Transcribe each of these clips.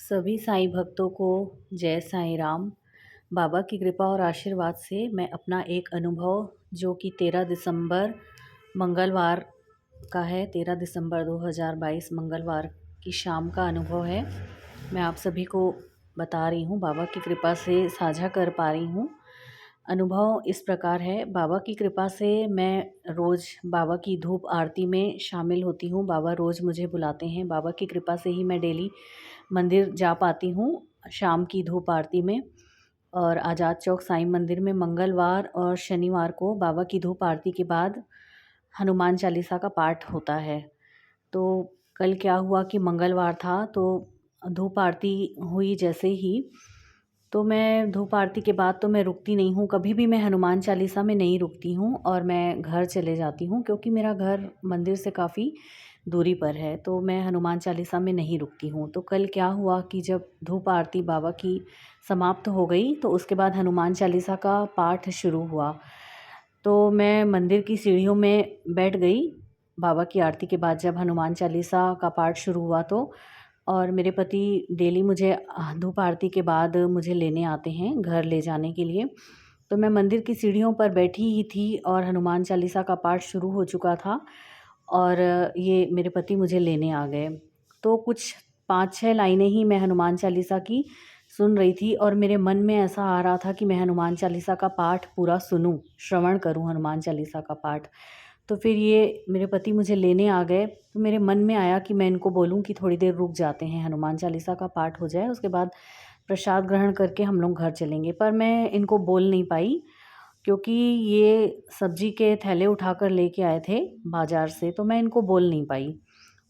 सभी साईं भक्तों को जय साईं राम। बाबा की कृपा और आशीर्वाद से मैं अपना एक अनुभव जो कि 13 दिसंबर मंगलवार का है, 13 दिसंबर 2022 मंगलवार की शाम का अनुभव है, मैं आप सभी को बता रही हूँ। बाबा की कृपा से साझा कर पा रही हूँ। अनुभव इस प्रकार है, बाबा की कृपा से मैं रोज़ बाबा की धूप आरती में शामिल होती हूँ। बाबा रोज़ मुझे बुलाते हैं। बाबा की कृपा से ही मैं डेली मंदिर जा पाती हूँ शाम की धूप आरती में। और आज़ाद चौक साईं मंदिर में मंगलवार और शनिवार को बाबा की धूप आरती के बाद हनुमान चालीसा का पाठ होता है। तो कल क्या हुआ कि मंगलवार था, तो धूप आरती हुई जैसे ही, तो मैं धूप आरती के बाद तो मैं रुकती नहीं हूँ, कभी भी मैं हनुमान चालीसा में नहीं रुकती हूँ और मैं घर चले जाती हूँ, क्योंकि मेरा घर मंदिर से काफ़ी दूरी पर है, तो मैं हनुमान चालीसा में नहीं रुकती हूँ। तो कल क्या हुआ कि जब धूप आरती बाबा की समाप्त हो गई, तो उसके बाद हनुमान चालीसा का पाठ शुरू हुआ। तो मैं मंदिर की सीढ़ियों में बैठ गई बाबा की आरती के बाद, जब हनुमान चालीसा का पाठ शुरू हुआ तो। और मेरे पति डेली मुझे धूप आरती के बाद मुझे लेने आते हैं घर ले जाने के लिए। तो मैं मंदिर की सीढ़ियों पर बैठी ही थी और हनुमान चालीसा का पाठ शुरू हो चुका था और ये मेरे पति मुझे लेने आ गए। तो कुछ 5-6 लाइनें ही मैं हनुमान चालीसा की सुन रही थी और मेरे मन में ऐसा आ रहा था कि मैं हनुमान चालीसा का पाठ पूरा सुनूं, श्रवण करूं हनुमान चालीसा का पाठ। तो फिर ये मेरे पति मुझे लेने आ गए, तो मेरे मन में आया कि मैं इनको बोलूं कि थोड़ी देर रुक जाते हैं, हनुमान चालीसा का पाठ हो जाए, उसके बाद प्रसाद ग्रहण करके हम लोग घर चलेंगे। पर मैं इनको बोल नहीं पाई, क्योंकि ये सब्जी के थैले उठाकर लेके आए थे बाज़ार से, तो मैं इनको बोल नहीं पाई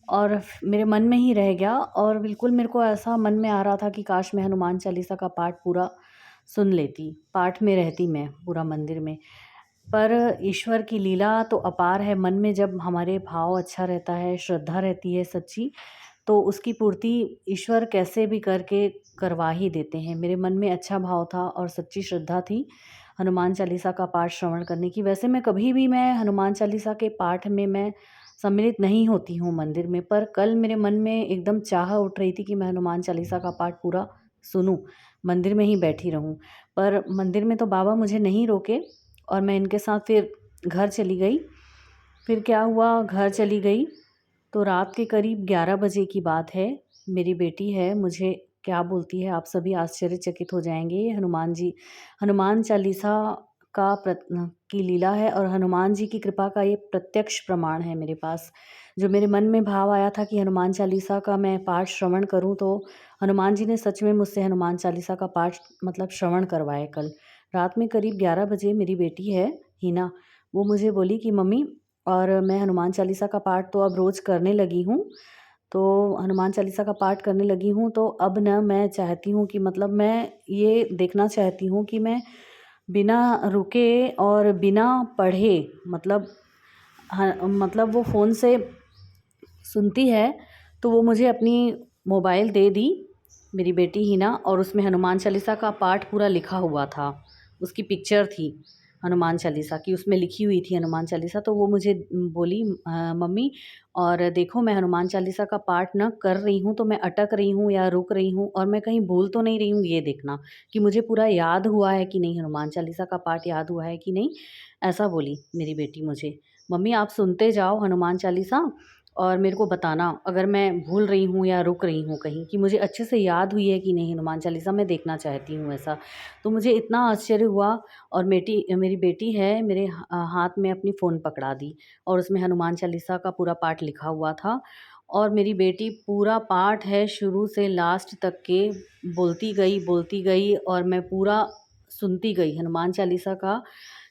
और मेरे मन में ही रह गया। और बिल्कुल मेरे को ऐसा मन में आ रहा था कि काश मैं हनुमान चालीसा का पाठ पूरा सुन लेती, पाठ में रहती मैं पूरा मंदिर में। पर ईश्वर की लीला तो अपार है, मन में जब हमारे भाव अच्छा रहता है, श्रद्धा रहती है सच्ची, तो उसकी पूर्ति ईश्वर कैसे भी करके करवा ही देते हैं। मेरे मन में अच्छा भाव था और सच्ची श्रद्धा थी हनुमान चालीसा का पाठ श्रवण करने की। वैसे मैं कभी भी मैं हनुमान चालीसा के पाठ में मैं सम्मिलित नहीं होती हूँ मंदिर में, पर कल मेरे मन में एकदम चाह उठ रही थी कि मैं हनुमान चालीसा का पाठ पूरा सुनूं, मंदिर में ही बैठी रहूं। पर मंदिर में तो बाबा मुझे नहीं रोके और मैं इनके साथ फिर घर चली गई। फिर क्या हुआ, घर चली गई तो रात के करीब 11 बजे की बात है। मेरी बेटी है, मुझे क्या बोलती है, आप सभी आश्चर्यचकित हो जाएँगे। ये हनुमान चालीसा का की लीला है और हनुमान जी की कृपा का ये प्रत्यक्ष प्रमाण है मेरे पास। जो मेरे मन में भाव आया था कि हनुमान चालीसा का मैं पाठ श्रवण करूँ, तो हनुमान जी ने सच में मुझसे हनुमान चालीसा का पाठ मतलब श्रवण करवाए कल। रात में करीब 11 बजे मेरी बेटी है, हिना, वो मुझे बोली कि मम्मी, और मैं हनुमान चालीसा का पाठ तो अब रोज़ करने लगी हूँ। तो हनुमान चालीसा का पाठ करने लगी हूँ, तो अब ना मैं चाहती हूँ कि मतलब मैं ये देखना चाहती हूँ कि मैं बिना रुके और बिना पढ़े, मतलब मतलब वो फ़ोन से सुनती है, तो वो मुझे अपनी मोबाइल दे दी, मेरी बेटी हिना, और उसमें हनुमान चालीसा का पाठ पूरा लिखा हुआ था। उसकी पिक्चर थी हनुमान चालीसा की, उसमें लिखी हुई थी हनुमान चालीसा। तो वो मुझे बोली, मम्मी, और देखो मैं हनुमान चालीसा का पाठ ना कर रही हूँ, तो मैं अटक रही हूँ या रुक रही हूँ और मैं कहीं भूल तो नहीं रही हूँ, ये देखना कि मुझे पूरा याद हुआ है कि नहीं, हनुमान चालीसा का पाठ याद हुआ है कि नहीं। ऐसा बोली मेरी बेटी मुझे। मम्मी, आप सुनते जाओ हनुमान चालीसा और मेरे को बताना अगर मैं भूल रही हूँ या रुक रही हूँ कहीं, कि मुझे अच्छे से याद हुई है कि नहीं हनुमान चालीसा, मैं देखना चाहती हूँ ऐसा। तो मुझे इतना आश्चर्य हुआ, और मेरी बेटी है, मेरे हाथ में अपनी फ़ोन पकड़ा दी और उसमें हनुमान चालीसा का पूरा पाठ लिखा हुआ था। और मेरी बेटी पूरा पाठ है शुरू से लास्ट तक के बोलती गई और मैं पूरा सुनती गई। हनुमान चालीसा का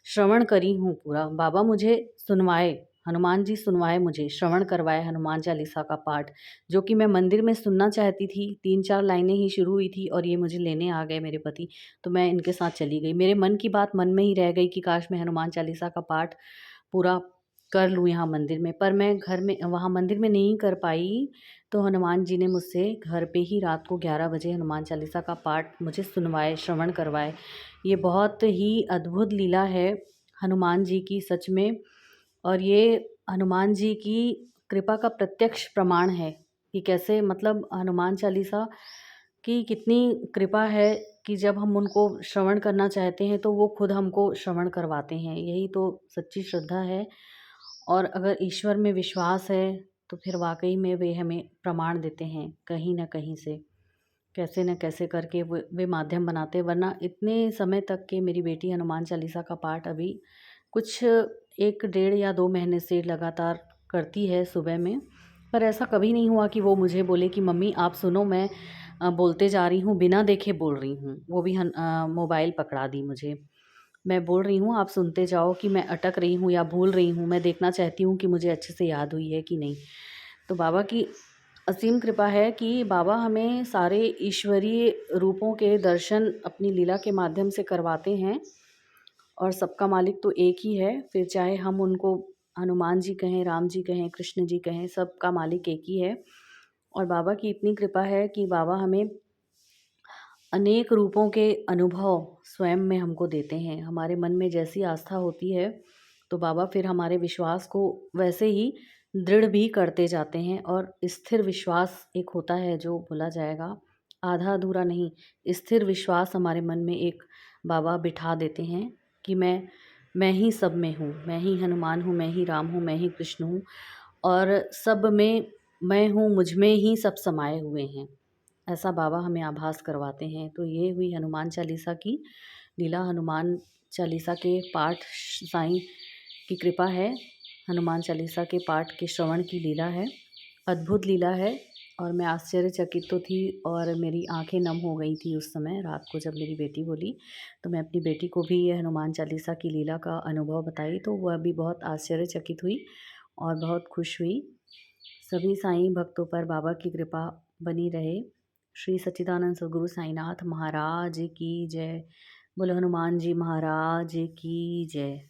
श्रवण करी हूँ पूरा। बाबा मुझे सुनवाए, हनुमान जी सुनवाए, मुझे श्रवण करवाए हनुमान चालीसा का पाठ, जो कि मैं मंदिर में सुनना चाहती थी। 3-4 लाइनें ही शुरू हुई थी और ये मुझे लेने आ गए मेरे पति, तो मैं इनके साथ चली गई। मेरे मन की बात मन में ही रह गई कि काश मैं हनुमान चालीसा का पाठ पूरा कर लूँ यहाँ मंदिर में, पर मैं घर में वहाँ मंदिर में नहीं कर पाई। तो हनुमान जी ने मुझसे घर पे ही रात को 11 बजे हनुमान चालीसा का पाठ मुझे सुनवाए, श्रवण करवाए। ये बहुत ही अद्भुत लीला है हनुमान जी की सच में, और ये हनुमान जी की कृपा का प्रत्यक्ष प्रमाण है कि कैसे मतलब हनुमान चालीसा कि कितनी कृपा है कि जब हम उनको श्रवण करना चाहते हैं तो वो खुद हमको श्रवण करवाते हैं। यही तो सच्ची श्रद्धा है। और अगर ईश्वर में विश्वास है तो फिर वाकई में वे हमें प्रमाण देते हैं कहीं ना कहीं से, कैसे न कैसे करके वे माध्यम बनाते हैं। वरना इतने समय तक के मेरी बेटी हनुमान चालीसा का पाठ अभी कुछ 1 डेढ़ या 2 महीने से लगातार करती है सुबह में। पर ऐसा कभी नहीं हुआ कि वो मुझे बोले कि मम्मी आप सुनो, मैं बोलते जा रही हूँ, बिना देखे बोल रही हूँ। वो भी मोबाइल पकड़ा दी मुझे। मैं बोल रही हूँ, आप सुनते जाओ कि मैं अटक रही हूँ या भूल रही हूँ। मैं देखना चाहती हूँ कि मुझे अच्छे से याद हुई है कि नहीं। तो बाबा की असीम कृपा है कि बाबा हमें सारे ईश्वरीय रूपों के दर्शन अपनी लीला के माध्यम से करवाते हैं। और सबका मालिक तो एक ही है, फिर चाहे हम उनको हनुमान जी कहें, राम जी कहें, कृष्ण जी कहें, सबका मालिक एक ही है। और बाबा की इतनी कृपा है कि बाबा हमें अनेक रूपों के अनुभव स्वयं में हमको देते हैं। हमारे मन में जैसी आस्था होती है तो बाबा फिर हमारे विश्वास को वैसे ही दृढ़ भी करते जाते हैं। और स्थिर विश्वास एक होता है जो बोला जाएगा, आधा अधूरा नहीं, स्थिर विश्वास हमारे मन में एक बाबा बिठा देते हैं कि मैं ही सब में हूँ, मैं ही हनुमान हूँ, मैं ही राम हूँ, मैं ही कृष्ण हूँ। और सब में मैं हूँ, मुझ में ही सब समाये हुए हैं, ऐसा बाबा हमें आभास करवाते हैं। तो ये हुई हनुमान चालीसा की लीला। हनुमान चालीसा के पाठ साईं की कृपा है। हनुमान चालीसा के पाठ के श्रवण की लीला है, अद्भुत लीला है। और मैं आश्चर्यचकित तो थी और मेरी आंखें नम हो गई थी उस समय रात को जब मेरी बेटी बोली। तो मैं अपनी बेटी को भी ये हनुमान चालीसा की लीला का अनुभव बताई तो वह भी बहुत आश्चर्यचकित हुई और बहुत खुश हुई। सभी साईं भक्तों पर बाबा की कृपा बनी रहे। श्री सच्चिदानंद सद्गुरु साईनाथ महाराज की जय। बोलो हनुमान जी महाराज की जय।